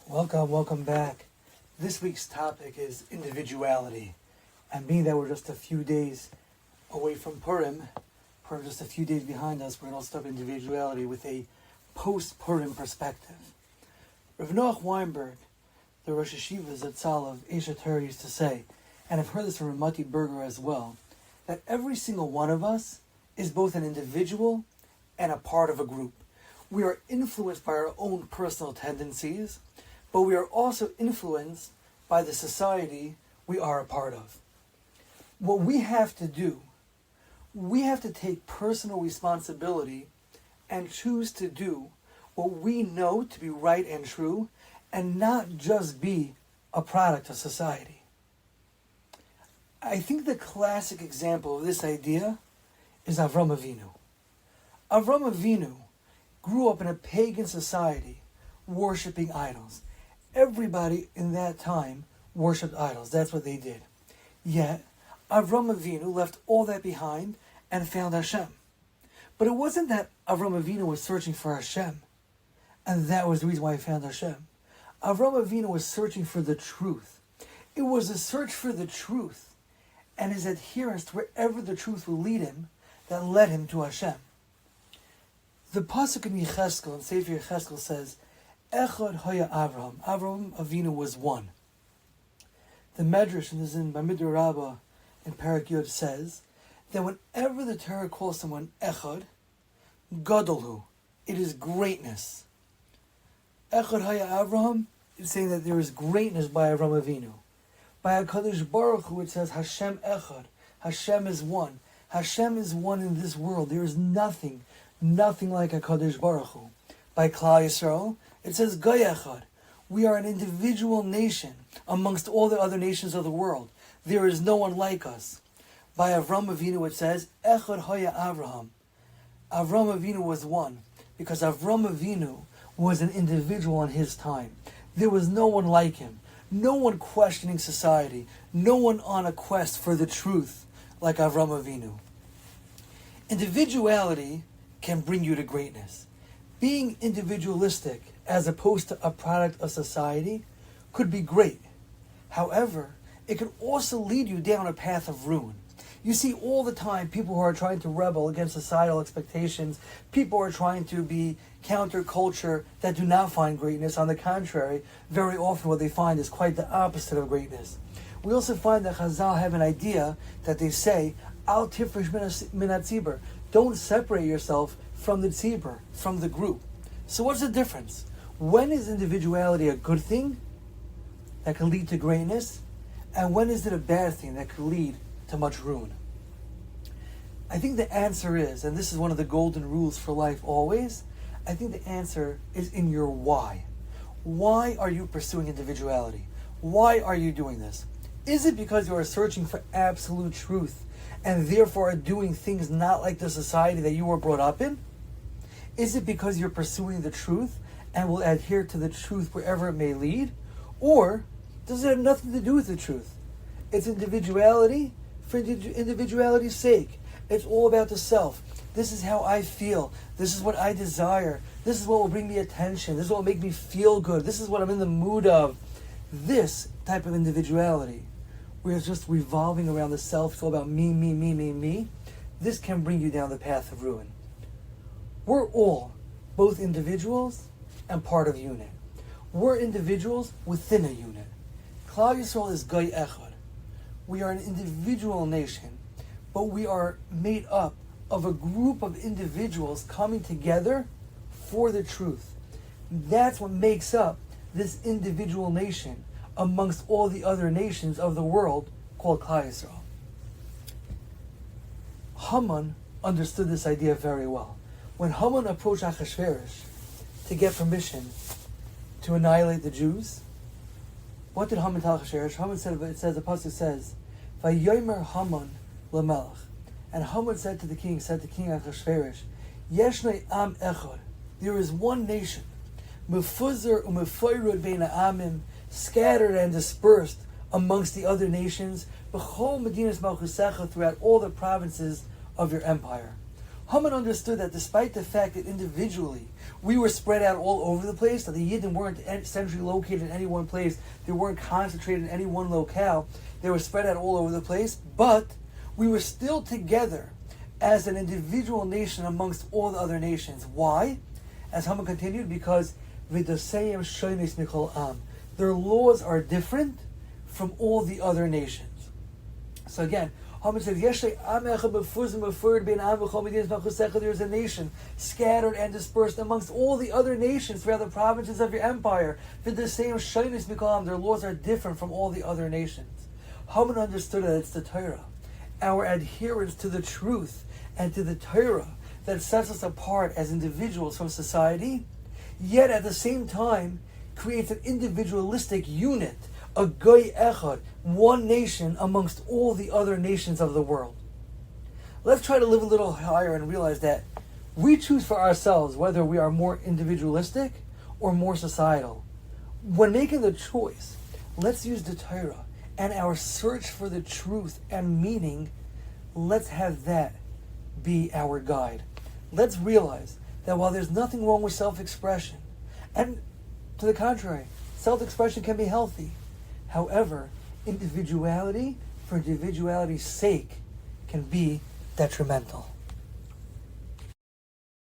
Welcome back. This week's topic is individuality. And being that we're just a few days away from Purim just a few days behind us, we're going to start individuality with a post-Purim perspective. Rav Noach Weinberg, the Rosh Yeshiva Zatzal of Eshet Torah, used to say, and I've heard this from Ramati Berger as well, that every single one of us is both an individual and a part of a group. We are influenced by our own personal tendencies, but we are also influenced by the society we are a part of. What we have to do, we have to take personal responsibility and choose to do what we know to be right and true, and not just be a product of society. I think the classic example of this idea is Avram Avinu. Avram Avinu grew up in a pagan society, worshipping idols. Everybody in that time worshipped idols. That's what they did. Yet, Avram Avinu left all that behind and found Hashem. But it wasn't that Avram Avinu was searching for Hashem, and that was the reason why he found Hashem. Avram Avinu was searching for the truth. It was a search for the truth and his adherence to wherever the truth will lead him that led him to Hashem. The pasuk in Yecheskel, in Sefer Yecheskel, says, Echad Hoya Avraham. Avraham Avinu was one. The Medrash, and this is in Bamidbar Rabbah in Parak Yod, says that whenever the Torah calls someone Echad, Gadolhu, it is greatness. Echad Haya Avraham is saying that there is greatness by Avram Avinu. By HaKadosh Baruch Hu, it says Hashem Echad. Hashem is one. Hashem is one in this world. There is nothing like HaKadosh Baruch Hu. By Klal Yisrael, it says Goy Echad. We are an individual nation amongst all the other nations of the world. There is no one like us. By Avram Avinu, it says Echad Haya Avraham. Avram Avinu was one, because Avram Avinu was an individual in his time. There was no one like him. No one questioning society. No one on a quest for the truth like Avram Avinu. Individuality can bring you to greatness. Being individualistic as opposed to a product of society could be great. However, it could also lead you down a path of ruin. You see all the time people who are trying to rebel against societal expectations, people who are trying to be counterculture that do not find greatness. On the contrary, very often what they find is quite the opposite of greatness. We also find that Chazal have an idea that they say, Al tifresh min hatzibur. Don't separate yourself from the tzibur, from the group. So what's the difference? When is individuality a good thing that can lead to greatness? And when is it a bad thing that could lead to much ruin? I think the answer is, and this is one of the golden rules for life always, I think the answer is in your why. Why are you pursuing individuality? Why are you doing this? Is it because you are searching for absolute truth and therefore are doing things not like the society that you were brought up in? Is it because you're pursuing the truth and will adhere to the truth wherever it may lead? Or does it have nothing to do with the truth? It's individuality for individuality's sake. It's all about the self. This is how I feel. This is what I desire. This is what will bring me attention. This is what will make me feel good. This is what I'm in the mood of. This type of individuality, where it's just revolving around the self, it's all about me, this can bring you down the path of ruin. We're all both individuals and part of a unit. We're individuals within a unit. Klal Yisrael is Goy Echad. We are an individual nation, but we are made up of a group of individuals coming together for the truth. That's what makes up this individual nation amongst all the other nations of the world called Klal Yisrael. Haman understood this idea very well. When Haman approached Achashverosh to get permission to annihilate the Jews, what did Haman tell Achashverosh? Haman said, the pasuk says, Vayomer Haman lemelech. And Haman said to King Achashverosh, Yeshnei am echad. There is one nation, mefuzar umefoyrud bein ha'amim, scattered and dispersed amongst the other nations, b'chol medinas malchusecha, throughout all the provinces of your empire. Haman understood that despite the fact that individually we were spread out all over the place, that the Yidden weren't centrally located in any one place, they weren't concentrated in any one locale, they were spread out all over the place, but we were still together as an individual nation amongst all the other nations. Why? As Haman continued, because V'doseyim shoynis mikol am. Their laws are different from all the other nations. So again, Haman says, there's a nation scattered and dispersed amongst all the other nations throughout the provinces of your empire. Their laws are different from all the other nations. Haman understood that it's the Torah, our adherence to the truth and to the Torah, that sets us apart as individuals from society, yet at the same time creates an individualistic unit, a goy echad, one nation amongst all the other nations of the world. Let's try to live a little higher and realize that we choose for ourselves whether we are more individualistic or more societal. When making the choice, let's use the Torah and our search for the truth and meaning. Let's have that be our guide. Let's realize that while there's nothing wrong with self-expression, and to the contrary, self-expression can be healthy. However, individuality for individuality's sake can be detrimental.